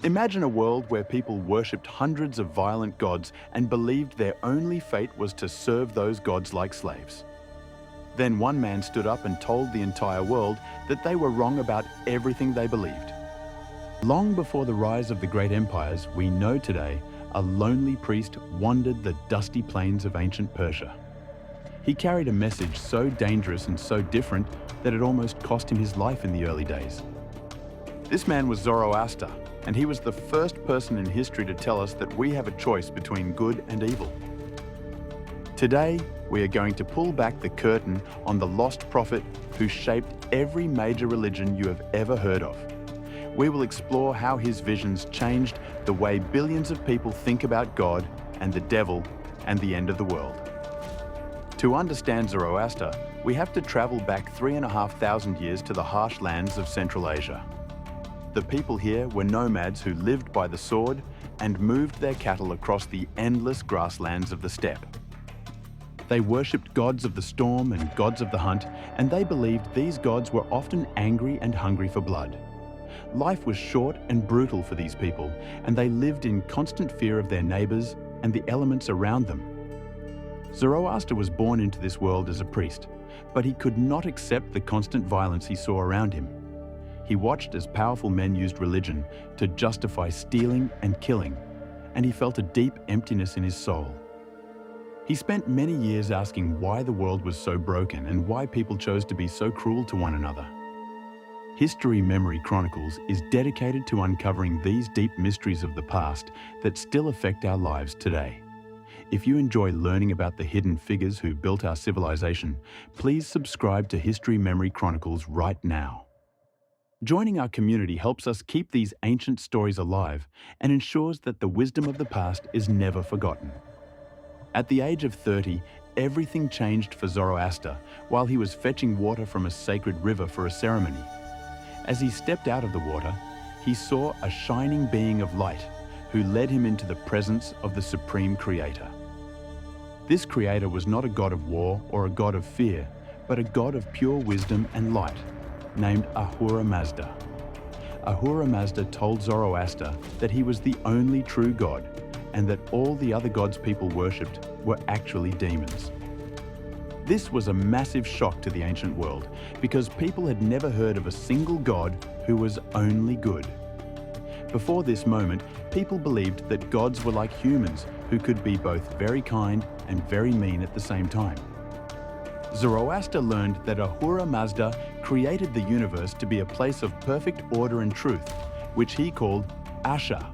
Imagine a world where people worshipped hundreds of violent gods and believed their only fate was to serve those gods like slaves. Then one man stood up and told the entire world that they were wrong about everything they believed. Long before the rise of the great empires we know today, a lonely priest wandered the dusty plains of ancient Persia. He carried a message so dangerous and so different that it almost cost him his life in the early days. This man was Zoroaster, and he was the first person in history to tell us that we have a choice between good and evil. Today, we are going to pull back the curtain on the lost prophet who shaped every major religion you have ever heard of. We will explore how his visions changed the way billions of people think about God and the devil and the end of the world. To understand Zoroaster, we have to travel back 3,500 years to the harsh lands of Central Asia. The people here were nomads who lived by the sword and moved their cattle across the endless grasslands of the steppe. They worshipped gods of the storm and gods of the hunt, and they believed these gods were often angry and hungry for blood. Life was short and brutal for these people, and they lived in constant fear of their neighbors and the elements around them. Zoroaster was born into this world as a priest, but he could not accept the constant violence he saw around him. He watched as powerful men used religion to justify stealing and killing, and he felt a deep emptiness in his soul. He spent many years asking why the world was so broken and why people chose to be so cruel to one another. History Memory Chronicles is dedicated to uncovering these deep mysteries of the past that still affect our lives today. If you enjoy learning about the hidden figures who built our civilization, please subscribe to History Memory Chronicles right now. Joining our community helps us keep these ancient stories alive and ensures that the wisdom of the past is never forgotten. At the age of 30, everything changed for Zoroaster while he was fetching water from a sacred river for a ceremony. As he stepped out of the water, he saw a shining being of light who led him into the presence of the Supreme Creator. This Creator was not a god of war or a god of fear, but a god of pure wisdom and light, named Ahura Mazda. Ahura Mazda told Zoroaster that he was the only true God and that all the other gods people worshipped were actually demons. This was a massive shock to the ancient world because people had never heard of a single god who was only good. Before this moment, people believed that gods were like humans who could be both very kind and very mean at the same time. Zoroaster learned that Ahura Mazda created the universe to be a place of perfect order and truth, which he called Asha.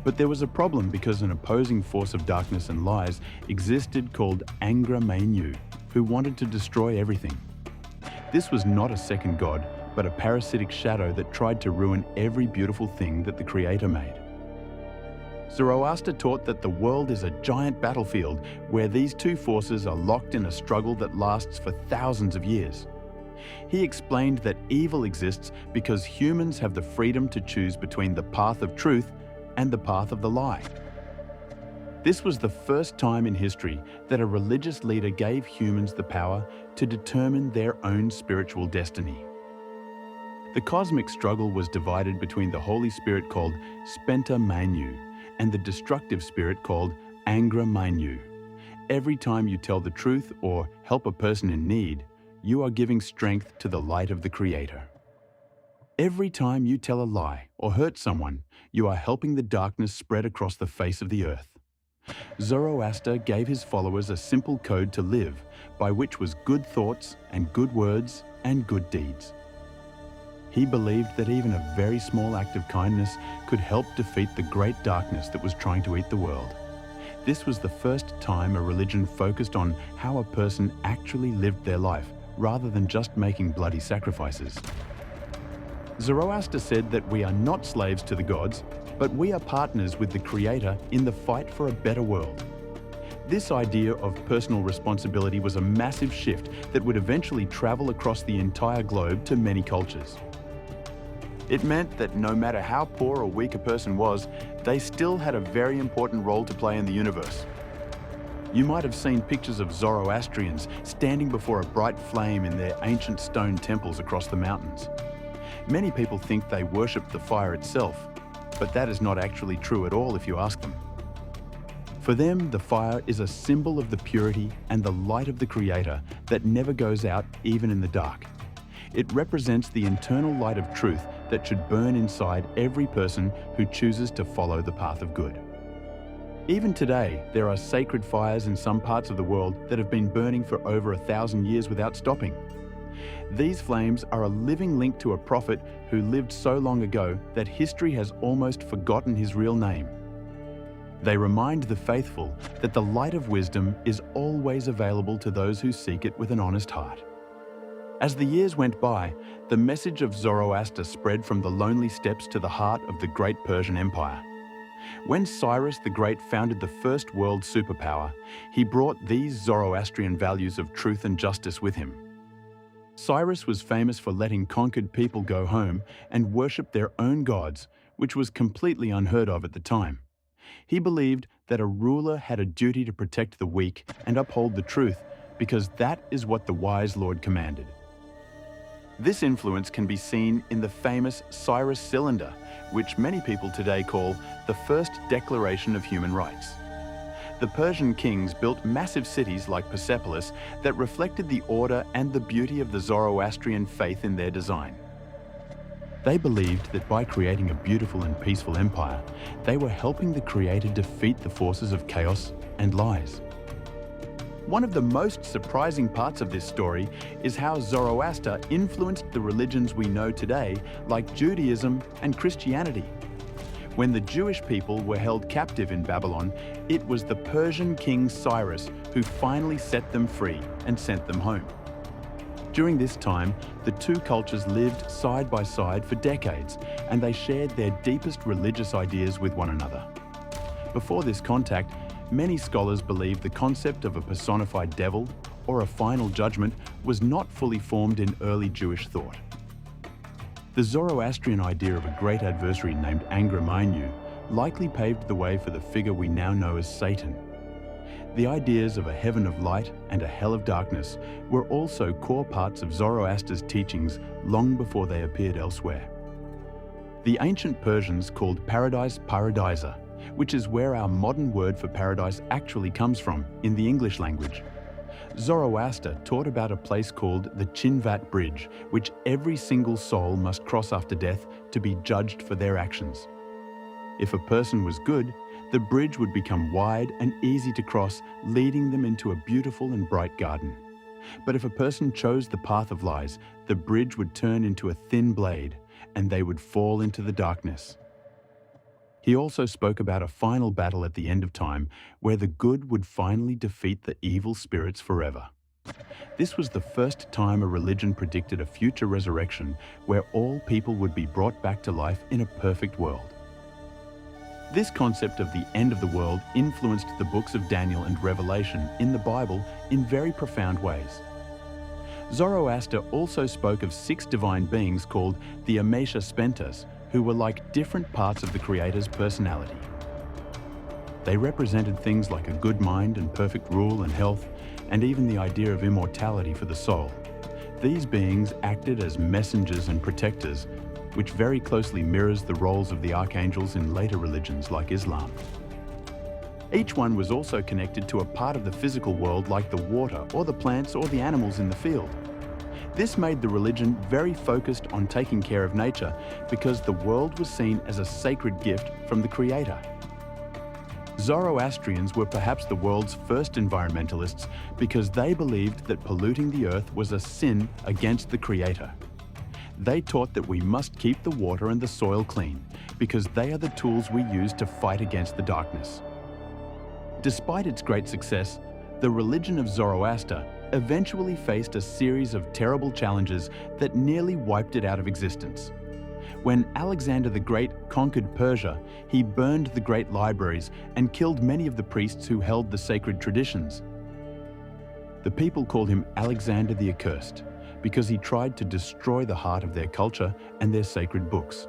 But there was a problem because an opposing force of darkness and lies existed called Angra Mainyu, who wanted to destroy everything. This was not a second god, but a parasitic shadow that tried to ruin every beautiful thing that the Creator made. Zoroaster taught that the world is a giant battlefield where these two forces are locked in a struggle that lasts for thousands of years. He explained that evil exists because humans have the freedom to choose between the path of truth and the path of the lie. This was the first time in history that a religious leader gave humans the power to determine their own spiritual destiny. The cosmic struggle was divided between the Holy Spirit called Angra Mainyu and the destructive spirit called Angra Mainyu. Every time you tell the truth or help a person in need, you are giving strength to the light of the Creator. Every time you tell a lie or hurt someone, you are helping the darkness spread across the face of the earth. Zoroaster gave his followers a simple code to live, by which was good thoughts and good words and good deeds. He believed that even a very small act of kindness could help defeat the great darkness that was trying to eat the world. This was the first time a religion focused on how a person actually lived their life, rather than just making bloody sacrifices. Zoroaster said that we are not slaves to the gods, but we are partners with the Creator in the fight for a better world. This idea of personal responsibility was a massive shift that would eventually travel across the entire globe to many cultures. It meant that no matter how poor or weak a person was, they still had a very important role to play in the universe. You might have seen pictures of Zoroastrians standing before a bright flame in their ancient stone temples across the mountains. Many people think they worship the fire itself, but that is not actually true at all if you ask them. For them, the fire is a symbol of the purity and the light of the Creator that never goes out even in the dark. It represents the internal light of truth that should burn inside every person who chooses to follow the path of good. Even today, there are sacred fires in some parts of the world that have been burning for over 1,000 years without stopping. These flames are a living link to a prophet who lived so long ago that history has almost forgotten his real name. They remind the faithful that the light of wisdom is always available to those who seek it with an honest heart. As the years went by, the message of Zoroaster spread from the lonely steppes to the heart of the great Persian Empire. When Cyrus the Great founded the first world superpower, he brought these Zoroastrian values of truth and justice with him. Cyrus was famous for letting conquered people go home and worship their own gods, which was completely unheard of at the time. He believed that a ruler had a duty to protect the weak and uphold the truth, because that is what the wise Lord commanded. This influence can be seen in the famous Cyrus Cylinder, which many people today call the first declaration of human rights. The Persian kings built massive cities like Persepolis that reflected the order and the beauty of the Zoroastrian faith in their design. They believed that by creating a beautiful and peaceful empire, they were helping the Creator defeat the forces of chaos and lies. One of the most surprising parts of this story is how Zoroaster influenced the religions we know today, like Judaism and Christianity. When the Jewish people were held captive in Babylon, it was the Persian king Cyrus who finally set them free and sent them home. During this time, the two cultures lived side by side for decades, and they shared their deepest religious ideas with one another. Before this contact, many scholars believe the concept of a personified devil or a final judgment was not fully formed in early Jewish thought. The Zoroastrian idea of a great adversary named Angra Mainyu likely paved the way for the figure we now know as Satan. The ideas of a heaven of light and a hell of darkness were also core parts of Zoroaster's teachings long before they appeared elsewhere. The ancient Persians called paradise paradisa, which is where our modern word for paradise actually comes from in the English language. Zoroaster taught about a place called the Chinvat Bridge, which every single soul must cross after death to be judged for their actions. If a person was good, the bridge would become wide and easy to cross, leading them into a beautiful and bright garden. But if a person chose the path of lies, the bridge would turn into a thin blade, and they would fall into the darkness. He also spoke about a final battle at the end of time, where the good would finally defeat the evil spirits forever. This was the first time a religion predicted a future resurrection where all people would be brought back to life in a perfect world. This concept of the end of the world influenced the books of Daniel and Revelation in the Bible in very profound ways. Zoroaster also spoke of 6 divine beings called the Amesha Spentas, who were like different parts of the Creator's personality. They represented things like a good mind and perfect rule and health, and even the idea of immortality for the soul. These beings acted as messengers and protectors, which very closely mirrors the roles of the archangels in later religions like Islam. Each one was also connected to a part of the physical world like the water or the plants or the animals in the field. This made the religion very focused on taking care of nature because the world was seen as a sacred gift from the Creator. Zoroastrians were perhaps the world's first environmentalists because they believed that polluting the earth was a sin against the Creator. They taught that we must keep the water and the soil clean because they are the tools we use to fight against the darkness. Despite its great success, the religion of Zoroaster eventually faced a series of terrible challenges that nearly wiped it out of existence. When Alexander the Great conquered Persia, he burned the great libraries and killed many of the priests who held the sacred traditions. The people called him Alexander the Accursed because he tried to destroy the heart of their culture and their sacred books.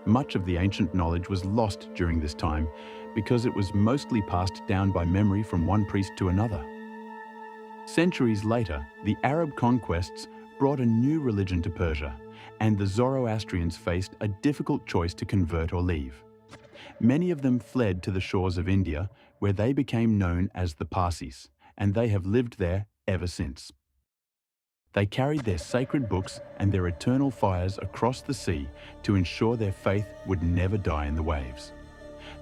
Much of the ancient knowledge was lost during this time because it was mostly passed down by memory from one priest to another. Centuries later, the Arab conquests brought a new religion to Persia, and the Zoroastrians faced a difficult choice to convert or leave. Many of them fled to the shores of India, where they became known as the Parsis, and they have lived there ever since. They carried their sacred books and their eternal fires across the sea to ensure their faith would never die in the waves.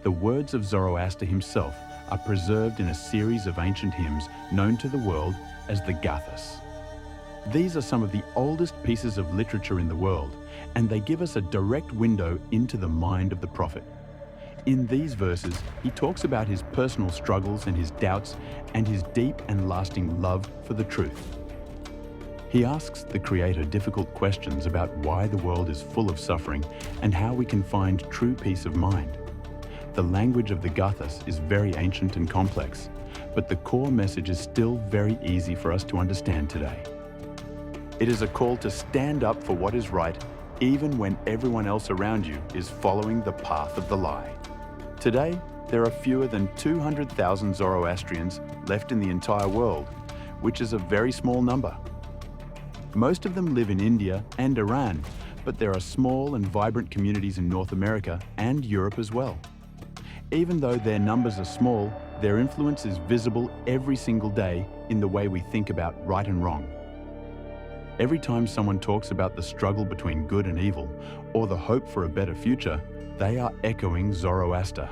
The words of Zoroaster himself are preserved in a series of ancient hymns known to the world as the Gathas. These are some of the oldest pieces of literature in the world, and they give us a direct window into the mind of the prophet. In these verses, he talks about his personal struggles and his doubts and his deep and lasting love for the truth. He asks the Creator difficult questions about why the world is full of suffering and how we can find true peace of mind. The language of the Gathas is very ancient and complex, but the core message is still very easy for us to understand today. It is a call to stand up for what is right, even when everyone else around you is following the path of the lie. Today, there are fewer than 200,000 Zoroastrians left in the entire world, which is a very small number. Most of them live in India and Iran, but there are small and vibrant communities in North America and Europe as well. Even though their numbers are small, their influence is visible every single day in the way we think about right and wrong. Every time someone talks about the struggle between good and evil, or the hope for a better future, they are echoing Zoroaster.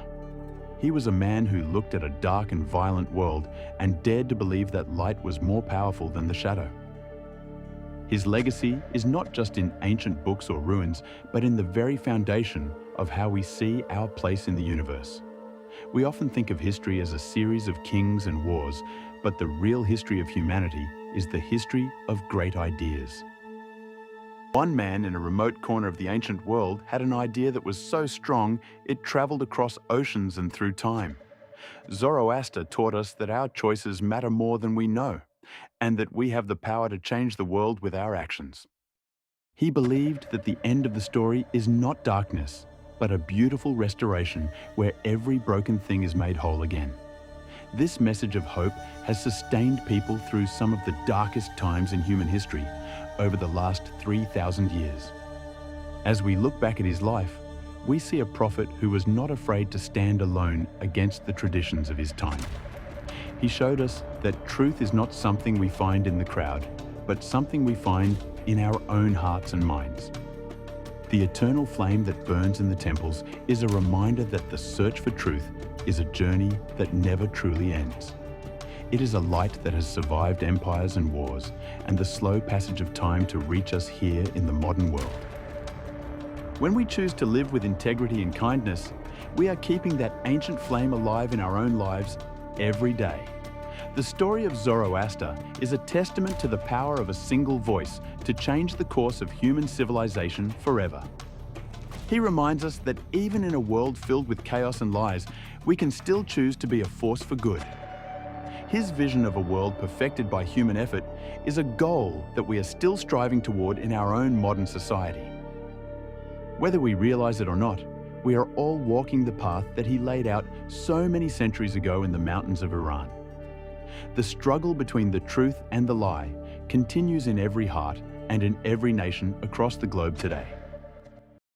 He was a man who looked at a dark and violent world and dared to believe that light was more powerful than the shadow. His legacy is not just in ancient books or ruins, but in the very foundation of how we see our place in the universe. We often think of history as a series of kings and wars, but the real history of humanity is the history of great ideas. One man in a remote corner of the ancient world had an idea that was so strong it traveled across oceans and through time. Zoroaster taught us that our choices matter more than we know, and that we have the power to change the world with our actions. He believed that the end of the story is not darkness, but a beautiful restoration where every broken thing is made whole again. This message of hope has sustained people through some of the darkest times in human history over the last 3,000 years. As we look back at his life, we see a prophet who was not afraid to stand alone against the traditions of his time. He showed us that truth is not something we find in the crowd, but something we find in our own hearts and minds. The eternal flame that burns in the temples is a reminder that the search for truth is a journey that never truly ends. It is a light that has survived empires and wars, and the slow passage of time to reach us here in the modern world. When we choose to live with integrity and kindness, we are keeping that ancient flame alive in our own lives every day. The story of Zoroaster is a testament to the power of a single voice to change the course of human civilization forever. He reminds us that even in a world filled with chaos and lies, we can still choose to be a force for good. His vision of a world perfected by human effort is a goal that we are still striving toward in our own modern society. Whether we realize it or not, we are all walking the path that he laid out so many centuries ago in the mountains of Iran. The struggle between the truth and the lie continues in every heart and in every nation across the globe today.